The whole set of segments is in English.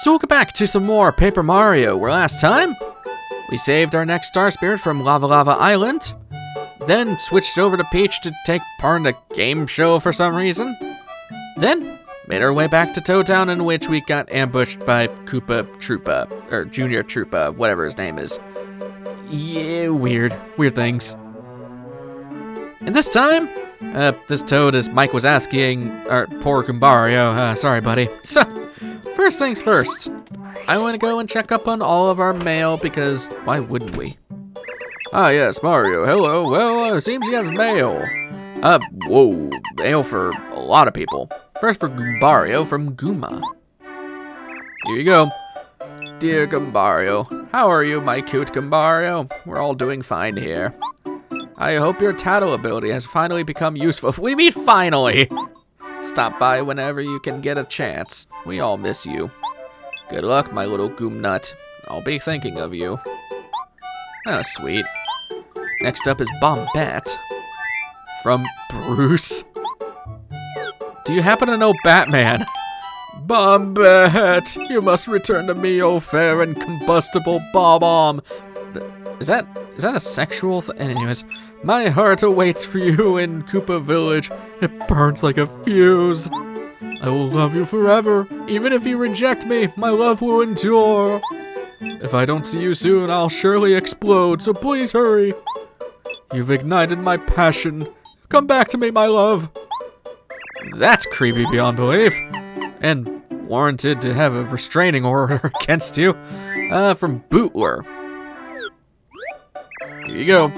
So we'll get back to some more Paper Mario, where last time we saved our next Star Spirit from Lava Lava Island, then switched over to Peach to take part in a game show for some reason, then made our way back to Toad Town, in which we got ambushed by Koopa Troopa, or Junior Troopa, whatever his name is. Yeah, weird things. And this time, this Toad, as Mike was asking, our poor Goombario, sorry buddy. So, first things first, I want to go and check up on all of our mail, because why wouldn't we? Ah yes, Mario, hello, well, it seems you have mail. Whoa, mail for a lot of people. First for Goombario from Gooma. Here you go. Dear Goombario, how are you, my cute Goombario? We're all doing fine here. I hope your tattle ability has finally become useful. We mean finally! Stop by whenever you can get a chance. We all miss you. Good luck, my little Goomnut. I'll be thinking of you. Oh, sweet. Next up is Bombette. From Bruce. Do you happen to know Batman? Bombette, you must return to me, oh fair and combustible Bob-omb. Is that a sexual thing? Anyways, my heart awaits for you in Koopa Village. It burns like a fuse. I will love you forever. Even if you reject me, my love will endure. If I don't see you soon, I'll surely explode, so please hurry. You've ignited my passion. Come back to me, my love. That's creepy beyond belief. And warranted to have a restraining order against you. From Bootler. Here you go.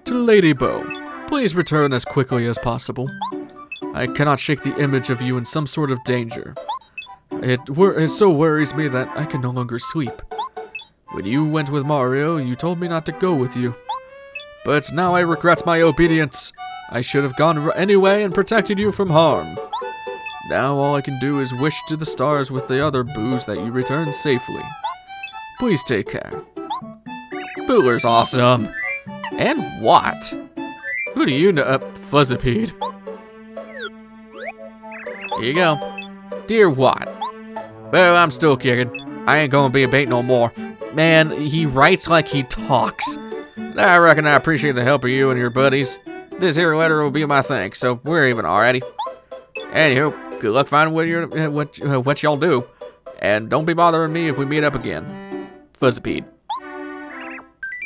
To Lady Bo, please return as quickly as possible. I cannot shake the image of you in some sort of danger. It so worries me that I can no longer sleep. When you went with Mario, you told me not to go with you. But now I regret my obedience. I should have gone anyway and protected you from harm. Now all I can do is wish to the stars with the other boos that you return safely. Please take care. Bootler's awesome. And what? Who do you know? Fuzzipede. Here you go. Dear Watt. Well, I'm still kicking. I ain't gonna be a bait no more. Man, he writes like he talks. I reckon I appreciate the help of you and your buddies. This here letter will be my thanks, so we're even already. Anywho, good luck finding what y'all do. And don't be bothering me if we meet up again. Fuzzipede.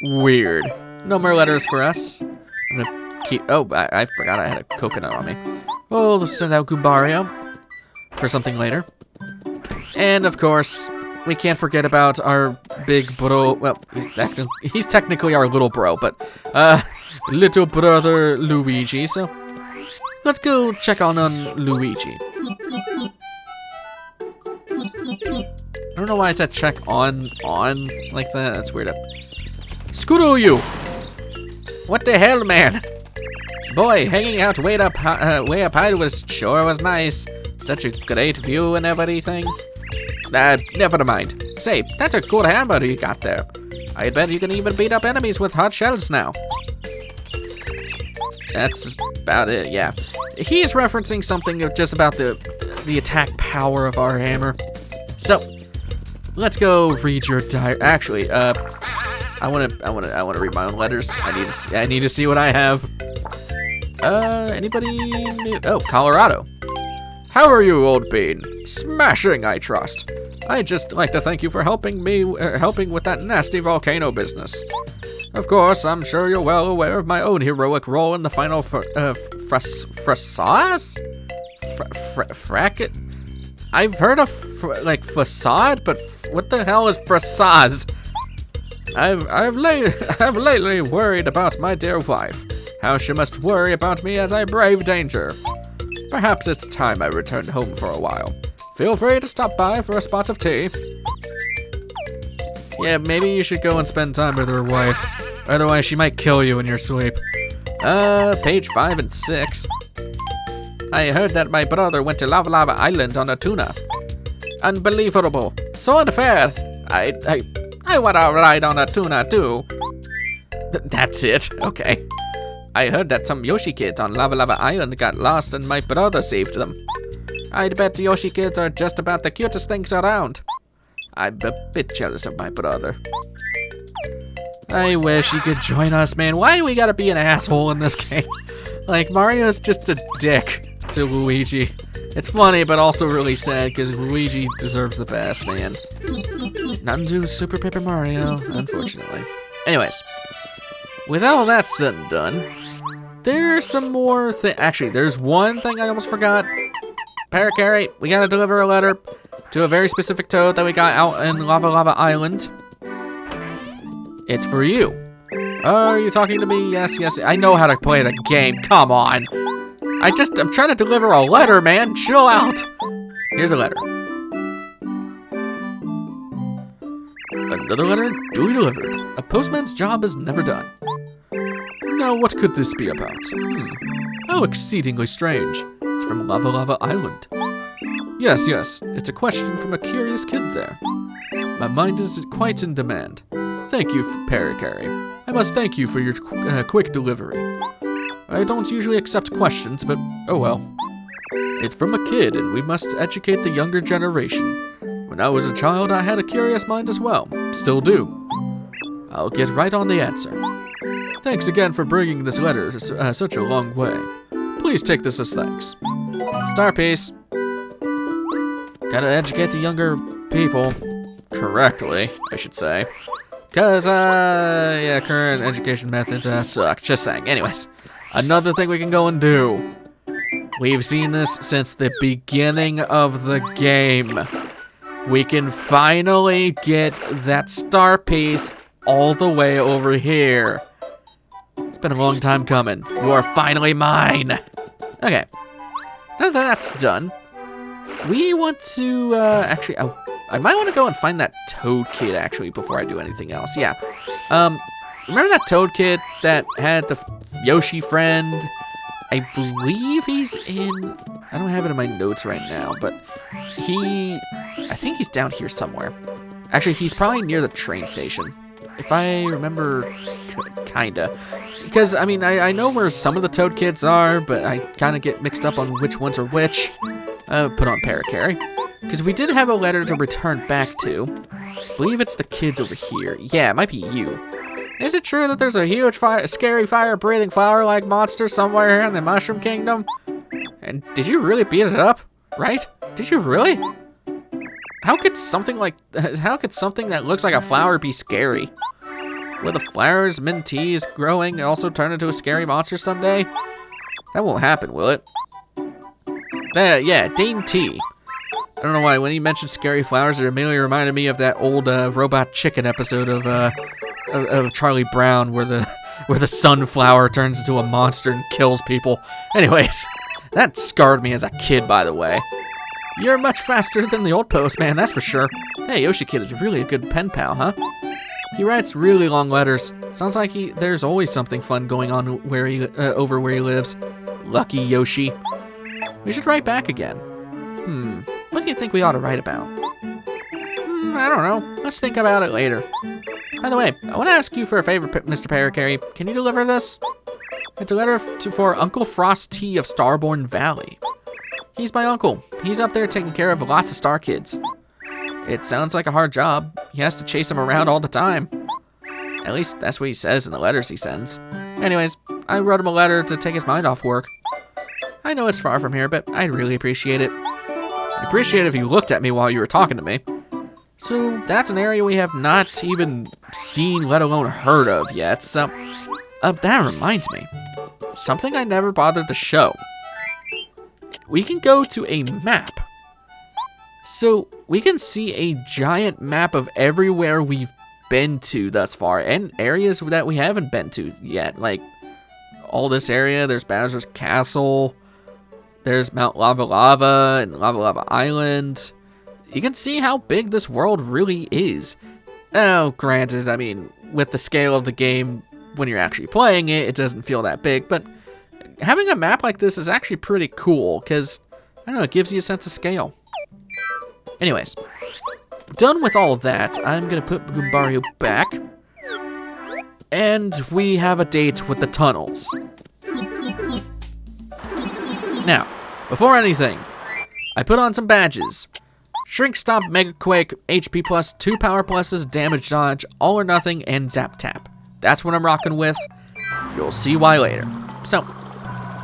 Weird. No more letters for us. I'm gonna keep. Oh, I forgot I had a coconut on me. We'll send out Goombario for something later. And of course, we can't forget about our big bro. Well, he's technically our little bro, but little brother Luigi. So let's go check on Luigi. I don't know why I said check on like that. That's weird. Screw you! What the hell, man? Boy, hanging out way up high was nice. Such a great view and everything. Never mind. Say, that's a good hammer you got there. I bet you can even beat up enemies with hot shells now. That's about it, yeah. He's referencing something just about the attack power of our hammer. So, let's go read your diary. Actually, I wanna read my own letters. I need to see what I have. Anybody new? Oh, Colorado. How are you, old bean? Smashing, I trust. I'd just like to thank you for helping with that nasty volcano business. Of course, I'm sure you're well aware of my own heroic role in the final fracket. I've heard of facade, but what the hell is fracas? I've lately worried about my dear wife. How she must worry about me as I brave danger. Perhaps it's time I returned home for a while. Feel free to stop by for a spot of tea. Yeah, maybe you should go and spend time with her wife. Otherwise, she might kill you in your sleep. Page 5 and 6. I heard that my brother went to Lava Lava Island on a tuna. Unbelievable. So unfair. I want to ride on a tuna too. That's it. Okay. I heard that some Yoshi kids on Lava Lava Island got lost and my brother saved them. I'd bet Yoshi kids are just about the cutest things around. I'm a bit jealous of my brother. I wish he could join us, man. Why do we gotta be an asshole in this game? Like, Mario's just a dick to Luigi. It's funny, but also really sad, because Luigi deserves the best, man. Not into Super Paper Mario, unfortunately. Anyways, with all that said and done, there's some more actually, there's one thing I almost forgot. Parakarry, we gotta deliver a letter to a very specific toad that we got out in Lava Lava Island. It's for you. Are you talking to me? Yes, yes. I know how to play the game. Come on. I'm trying to deliver a letter, man. Chill out. Here's a letter. Another letter duly delivered. A postman's job is never done. Now, what could this be about? How exceedingly strange. It's from Lava Lava Island. Yes, yes. It's a question from a curious kid there. My mind is quite in demand. Thank you, Parakarry. I must thank you for your quick delivery. I don't usually accept questions, but oh well. It's from a kid, and we must educate the younger generation. When I was a child, I had a curious mind as well. Still do. I'll get right on the answer. Thanks again for bringing this letter such a long way. Please take this as thanks. Star piece. Gotta educate the younger people. Correctly, I should say. Because, yeah, current education methods suck. Just saying. Anyways, another thing we can go and do. We've seen this since the beginning of the game. We can finally get that star piece all the way over here. It's been a long time coming. You are finally mine. Okay. Now that that's done, we want to, actually, I might want to go and find that Toad Kid, actually, before I do anything else. Yeah. Remember that Toad Kid that had the Yoshi friend? I believe he's in... I don't have it in my notes right now, but I think he's down here somewhere. Actually, he's probably near the train station. If I remember, kinda. Because, I mean, I know where some of the Toad Kids are, but I kind of get mixed up on which ones are which. Put on Parakarry. Because we did have a letter to return back to. I believe it's the kids over here. Yeah, it might be you. Is it true that there's a huge, scary, fire-breathing flower-like monster somewhere in the Mushroom Kingdom? And did you really beat it up? Right? Did you really? How could something that looks like a flower be scary? Will the flowers, minties growing also turn into a scary monster someday? That won't happen, will it? Yeah, Dane T. I don't know why, when he mentioned scary flowers, it immediately reminded me of that old Robot Chicken episode of Charlie Brown, where the sunflower turns into a monster and kills people. Anyways, that scarred me as a kid, by the way. You're much faster than the old postman, that's for sure. Hey, Yoshi Kid is really a good pen pal, huh? He writes really long letters. Sounds like there's always something fun going on over where he lives. Lucky Yoshi. We should write back again. What do you think we ought to write about? I don't know. Let's think about it later. By the way, I want to ask you for a favor, Mr. Parakarry. Can you deliver this? It's a letter for Uncle Frost T of Starborn Valley. He's my uncle. He's up there taking care of lots of star kids. It sounds like a hard job. He has to chase them around all the time. At least that's what he says in the letters he sends. Anyways, I wrote him a letter to take his mind off work. I know it's far from here, but I'd really appreciate it. I'd appreciate it if you looked at me while you were talking to me. So that's an area we have not even seen, let alone heard of yet. So, that reminds me. Something I never bothered to show. We can go to a map. So we can see a giant map of everywhere we've been to thus far, and areas that we haven't been to yet. Like, all this area, there's Bowser's Castle, there's Mount Lava Lava and Lava Lava Island. You can see how big this world really is. Now, granted, I mean, with the scale of the game, when you're actually playing it, it doesn't feel that big, but having a map like this is actually pretty cool, because, I don't know, it gives you a sense of scale. Anyways, done with all of that, I'm going to put Goombario back, and we have a date with the tunnels. Now, before anything, I put on some badges. Shrink Stomp, Mega Quake, HP plus, 2 Power Pluses, Damage Dodge, All or Nothing, and Zap Tap. That's what I'm rocking with. You'll see why later. So,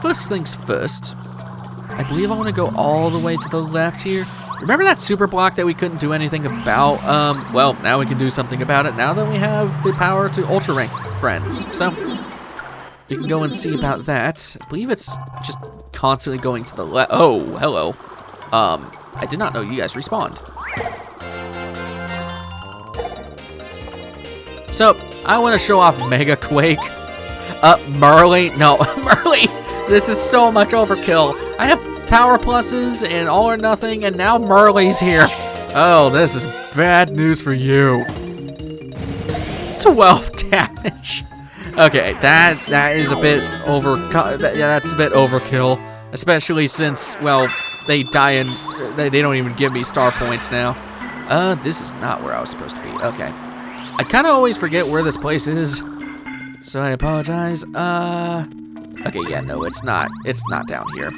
first things first, I believe I want to go all the way to the left here. Remember that super block that we couldn't do anything about? Well, now we can do something about it now that we have the power to Ultra Rank friends. So, we can go and see about that. I believe it's just constantly going to the left. Oh, hello. I did not know you guys respawned. So, I want to show off Mega Quake. Marley. No, Marley. This is so much overkill. I have Power Pluses and All or Nothing, and now Marley's here. Oh, this is bad news for you. 12 damage. Okay, that is a bit that's a bit overkill, especially since, well, they die and they don't even give me star points now. This is not where I was supposed to be. Okay. I kind of always forget where this place is, so I apologize. Okay, yeah, no, it's not. It's not down here.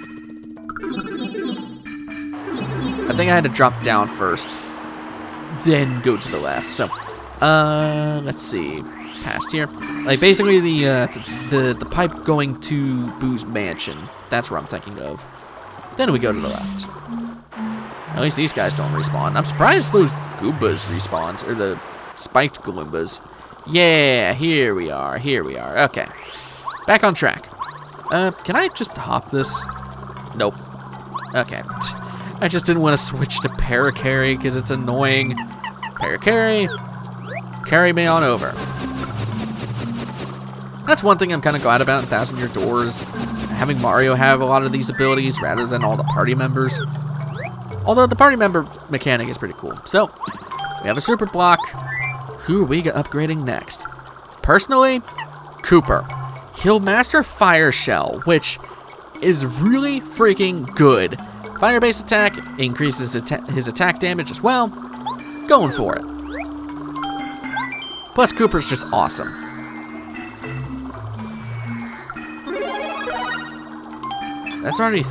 I think I had to drop down first, then go to the left. So, let's see. Past here. Like, basically the pipe going to Boo's mansion. That's where I'm thinking of. Then we go to the left. At least these guys don't respawn. I'm surprised those Goombas respawned, or the spiked Goombas. Yeah, here we are, here we are. Okay, back on track. Can I just hop this? Nope. Okay, I just didn't want to switch to Paracarry because it's annoying. Paracarry, carry me on over. That's one thing I'm kind of glad about in 1,000 Year Doors, having Mario have a lot of these abilities rather than all the party members. Although the party member mechanic is pretty cool. So, we have a super block. Who are we upgrading next? Personally, Cooper. He'll master Fire Shell, which is really freaking good. Fire-based attack increases his attack damage as well. Going for it. Plus, Cooper's just awesome. That's already,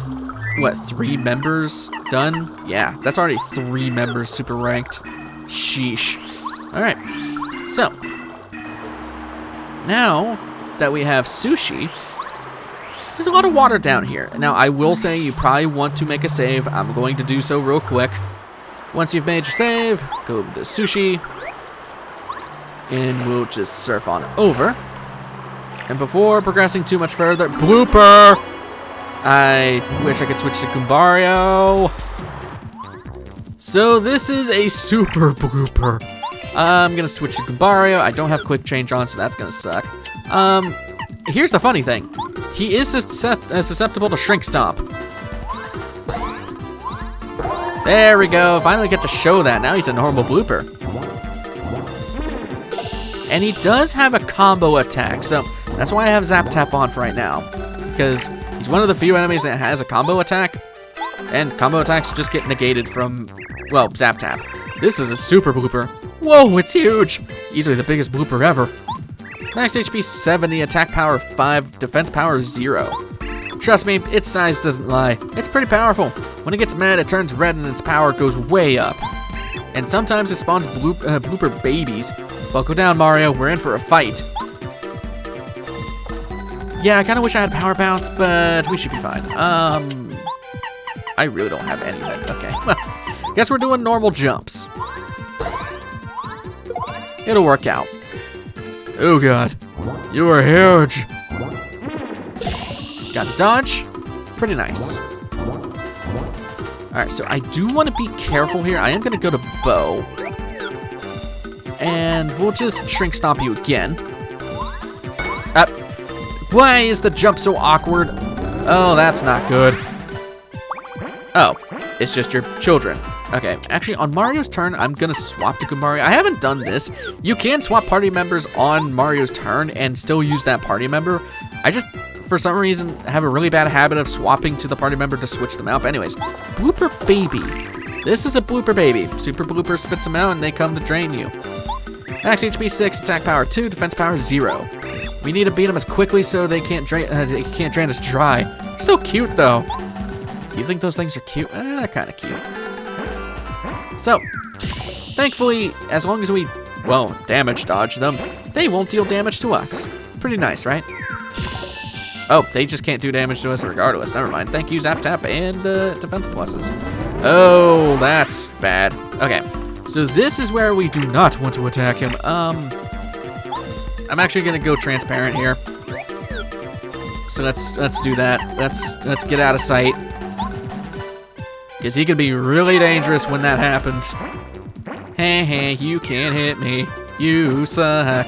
what, 3 members done? Yeah, that's already 3 members super ranked. Sheesh. Alright, so, now that we have Sushie, there's a lot of water down here. Now, I will say you probably want to make a save. I'm going to do so real quick. Once you've made your save, go to Sushie, and we'll just surf on over. And before progressing too much further, blooper! I wish I could switch to Goombario. So this is a super blooper. I'm gonna switch to Goombario. I don't have quick change on, so that's gonna suck. Here's the funny thing. He is susceptible to Shrink Stomp. There we go. Finally get to show that. Now he's a normal blooper. And he does have a combo attack, so that's why I have Zap Tap on for right now. Because he's one of the few enemies that has a combo attack, and combo attacks just get negated from, well, Zap Tap. This is a super blooper. Whoa, it's huge! Easily the biggest blooper ever. Max HP 70, attack power 5, defense power 0. Trust me, its size doesn't lie. It's pretty powerful. When it gets mad, it turns red and its power goes way up. And sometimes it spawns blooper babies. Buckle down, Mario, we're in for a fight. Yeah, I kind of wish I had power bounce, but we should be fine. I really don't have anything. Okay, well, guess we're doing normal jumps. It'll work out. Oh god, you are huge. Got a dodge, pretty nice. All right, so I do want to be careful here. I am gonna go to Bo, and we'll just Shrink Stomp you again. Why is the jump so awkward? Oh, that's not good. Oh, it's just your children. Okay, actually, on Mario's turn, I'm gonna swap to Goombario. I haven't done this. You can swap party members on Mario's turn and still use that party member. I just, for some reason, have a really bad habit of swapping to the party member to switch them out. But anyways, Blooper Baby. This is a Blooper Baby. Super Blooper spits them out and they come to drain you. Max HP 6, attack power 2, defense power 0. We need to beat them as quickly so they can't drain us dry. So cute though. You think those things are cute? They're kind of cute. So, thankfully, as long as we, well, damage dodge them, they won't deal damage to us. Pretty nice, right? Oh, they just can't do damage to us regardless. Never mind. Thank you, Zap Tap, and defense pluses. Oh, that's bad. Okay, so this is where we do not want to attack him. I'm actually gonna go transparent here. So let's do that. Let's get out of sight, because he can be really dangerous when that happens. Hey, you can't hit me. You suck.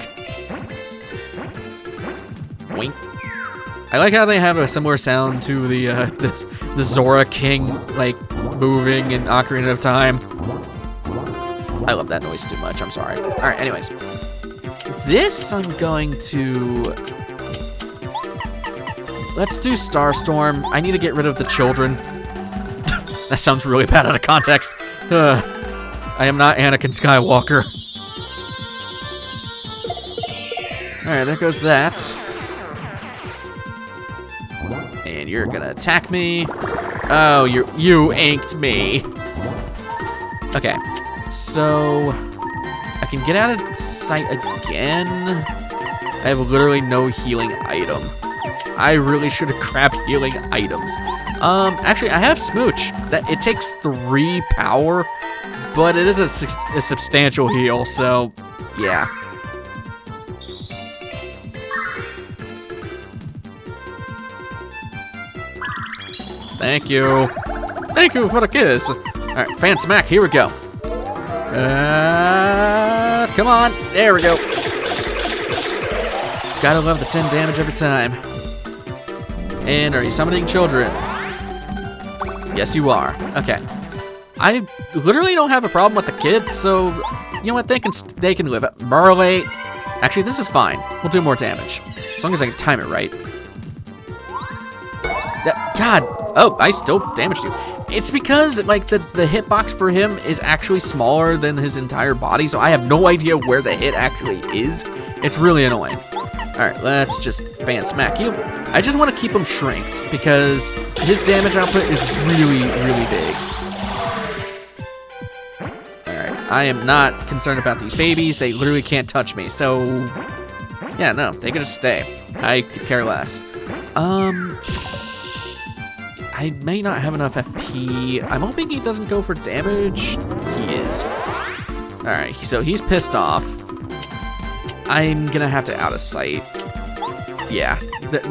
Wink. I like how they have a similar sound to the Zora King, like, moving in Ocarina of Time. I love that noise too much, I'm sorry. Alright, anyways. This I'm going to... Let's do Starstorm. I need to get rid of the children. That sounds really bad out of context. I am not Anakin Skywalker. Alright, there goes that. And you're gonna attack me. Oh, you inked me. Okay, so I can get out of sight again. I have literally no healing item. I really should have grabbed healing items. Actually, I have Smooch. That it takes 3 power, but it is a substantial heal, so yeah. Thank you. Thank you for the kiss. All right, Fan Smack, here we go. Come on, there we go. Gotta love the 10 damage every time. And are you summoning children? Yes, you are. Okay. I literally don't have a problem with the kids, so you know what? They can live it. Merle. Actually, this is fine. We'll do more damage as long as I can time it right. God. Oh, I still damaged you. It's because like the hitbox for him is actually smaller than his entire body, so I have no idea where the hit actually is. It's really annoying. All right, let's just Fan Smack you. I just want to keep him shrinked because his damage output is really, really big. All right, I am not concerned about these babies. They literally can't touch me, so yeah, no, they can just stay. I could care less. I may not have enough FP. I'm hoping he doesn't go for damage. He is. All right, so he's pissed off. I'm gonna have to out of sight. Yeah,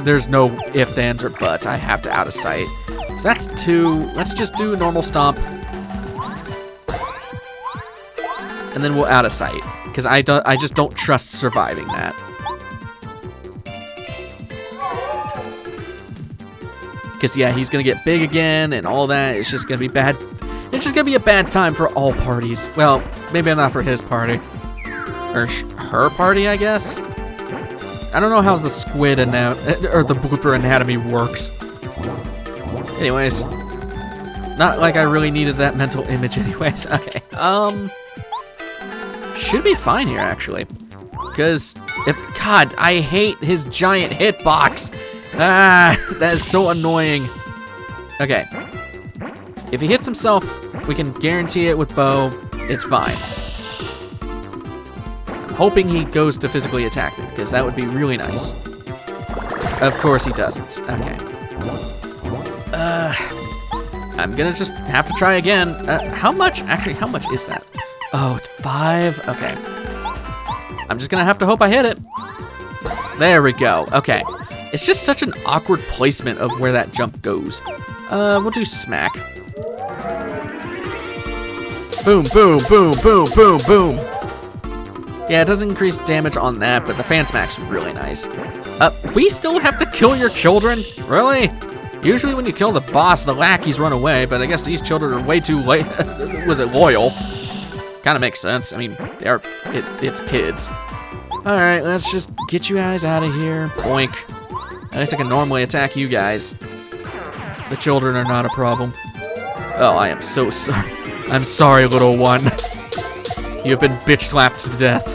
there's no ifs, ands, or buts. I have to out of sight. So that's 2. Let's just do normal stomp. And then we'll out of sight, because I just don't trust surviving that. Because, yeah, he's going to get big again and all that. It's just going to be bad. It's just going to be a bad time for all parties. Well, maybe not for his party. Or her party, I guess. I don't know how the squid or the blooper anatomy works. Anyways. Not like I really needed that mental image anyways. Okay. Should be fine here, actually. Because, God, I hate his giant hitbox. Ah, that is so annoying. Okay. If he hits himself, we can guarantee it with bow. It's fine. I'm hoping he goes to physically attack me, because that would be really nice. Of course he doesn't. Okay. I'm gonna just have to try again. How much? Actually, how much is that? Oh, it's 5? Okay. I'm just gonna have to hope I hit it. There we go. Okay. It's just such an awkward placement of where that jump goes. We'll do smack. Boom, boom, boom, boom, boom, boom. Yeah, it doesn't increase damage on that, but the fan smack's really nice. We still have to kill your children? Really? Usually when you kill the boss, the lackeys run away, but I guess these children are way too late. Was it loyal? Kind of makes sense. I mean, it's kids. All right, let's just get you guys out of here. Boink. At least I can normally attack you guys. The children are not a problem. Oh, I am so sorry. I'm sorry, little one. You have been bitch slapped to death.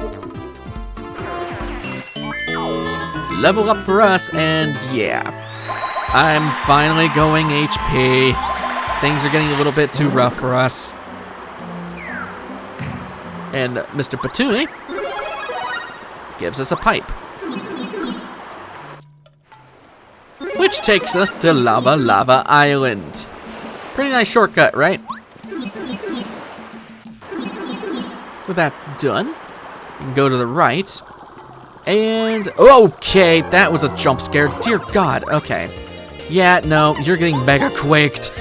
Level up for us, and yeah. I'm finally going HP. Things are getting a little bit too rough for us. And Mr. Petuni gives us a pipe. Which takes us to Lava Lava Island. Pretty nice shortcut, right? With that done, we can go to the right. And, okay, that was a jump scare. Dear God, okay. Yeah, no, you're getting mega quaked.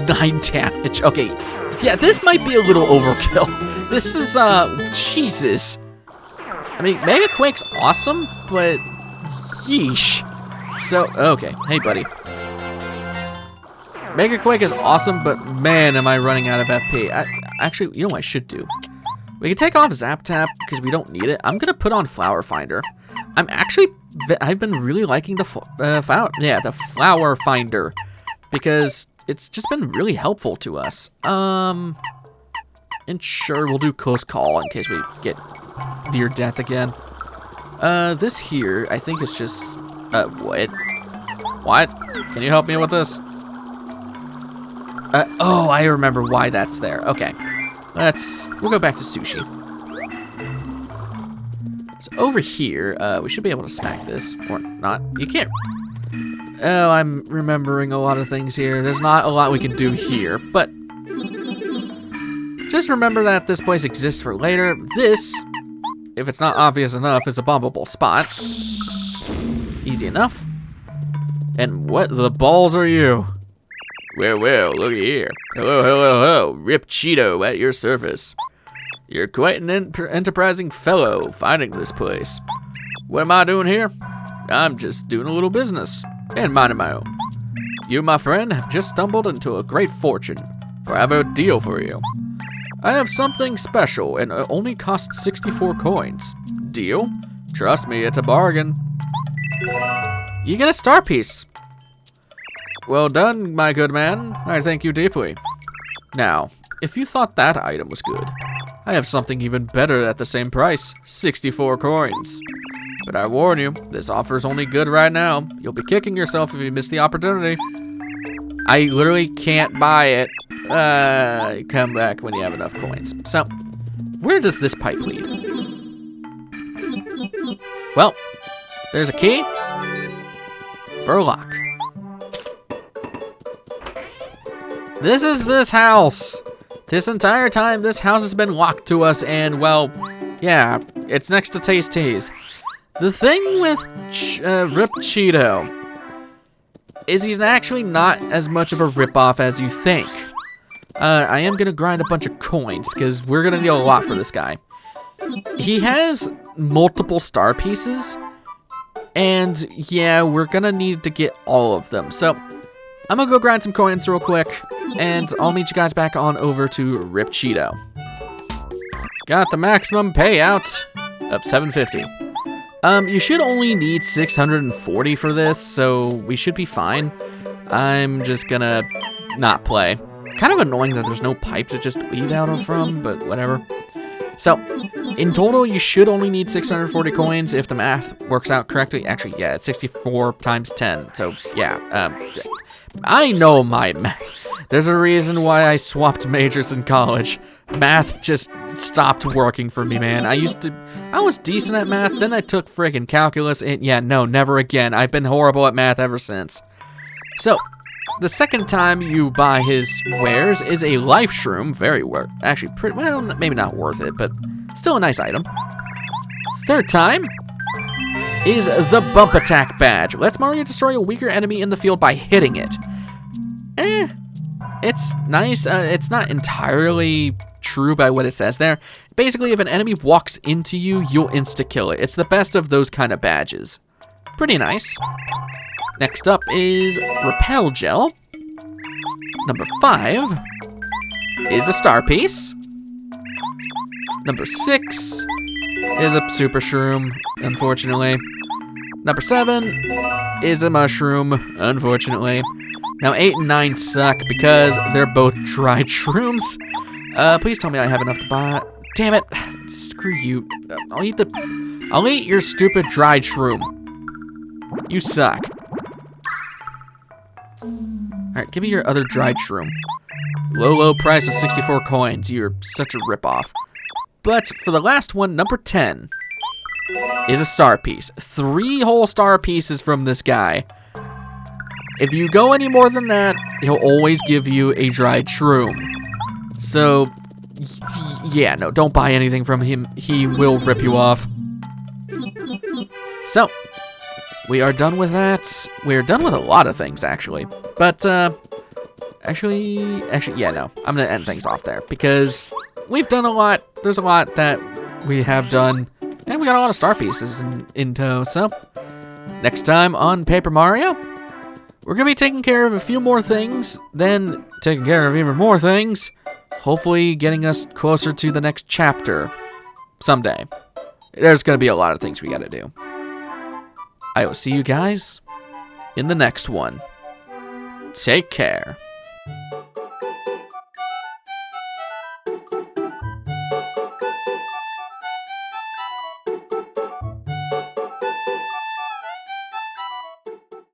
Nine damage, okay. Yeah, this might be a little overkill. This is, Jesus. I mean, mega quake's awesome, but yeesh. So, okay, hey buddy. Mega Quake is awesome, but man, am I running out of FP. Actually, you know what I should do? We can take off Zap Tap because we don't need it. I'm gonna put on Flower Finder. I've been really liking the Flower Finder because it's just been really helpful to us. And sure, we'll do Close Call in case we get near death again. This here, I think is just, what? What? Can you help me with this? Oh, I remember why that's there. Okay, we'll go back to Sushie. So over here, we should be able to smack this, or not. You can't. Oh, I'm remembering a lot of things here. There's not a lot we can do here, but just remember that this place exists for later. This, if it's not obvious enough, is a bombable spot. Easy enough. And what the balls are you? Well, look here. Hello. Rip Cheeto at your service. You're quite an enterprising fellow finding this place. What am I doing here? I'm just doing a little business and minding my own. You, my friend, have just stumbled into a great fortune, for I have a deal for you. I have something special and it only costs 64 coins. Deal? Trust me, it's a bargain. You get a star piece. Well done, my good man. I thank you deeply. Now, if you thought that item was good, I have something even better at the same price, 64 coins. But I warn you, this offer is only good right now. You'll be kicking yourself if you miss the opportunity. I literally can't buy it. Come back when you have enough coins. So, where does this pipe lead? Well, there's a key for a lock. This is this house. This entire time, this house has been locked to us, and well, yeah, it's next to Tasty's. The thing with Rip Cheeto is he's actually not as much of a ripoff as you think. I am gonna grind a bunch of coins because we're gonna need a lot for this guy. He has multiple star pieces, and yeah, we're gonna need to get all of them. So I'm gonna go grind some coins real quick, and I'll meet you guys back on over to Rip Cheeto. Got the maximum payout of 750. You should only need 640 for this, so we should be fine. I'm just gonna not play. Kind of annoying that there's no pipe to just leave out of from, but whatever. So, in total, you should only need 640 coins if the math works out correctly. Actually, yeah, it's 64 times 10, so yeah. I know my math. There's a reason why I swapped majors in college. Math just stopped working for me, man. I was decent at math, then I took friggin' calculus, and yeah, no, never again. I've been horrible at math ever since. So, the second time you buy his wares is a life shroom, actually pretty, well, maybe not worth it, but still a nice item. Third time is the bump attack badge. Lets Mario destroy a weaker enemy in the field by hitting it. It's nice. It's not entirely true by what it says there. Basically, if an enemy walks into you, you'll insta-kill it. It's the best of those kind of badges. Pretty nice. Next up is Repel Gel. Number 5 is a star piece. Number 6 is a super shroom, unfortunately. Number 7 is a mushroom, unfortunately. Now 8 and 9 suck because they're both dried shrooms. Please tell me I have enough to buy. Damn it! Screw you. I'll eat your stupid dried shroom. You suck. Alright, give me your other dried shroom. Low price of 64 coins. You're such a ripoff. But for the last one, number 10, is a star piece. 3 whole star pieces from this guy. If you go any more than that, he'll always give you a dried shroom. So, yeah, no, don't buy anything from him. He will rip you off. So, we are done with that. We're done with a lot of things, actually. But, actually, yeah, no. I'm going to end things off there because we've done a lot. There's a lot that we have done, and we got a lot of star pieces in tow. So, next time on Paper Mario, we're going to be taking care of a few more things, then taking care of even more things, hopefully getting us closer to the next chapter someday. There's going to be a lot of things we got to do. I will see you guys in the next one. Take care.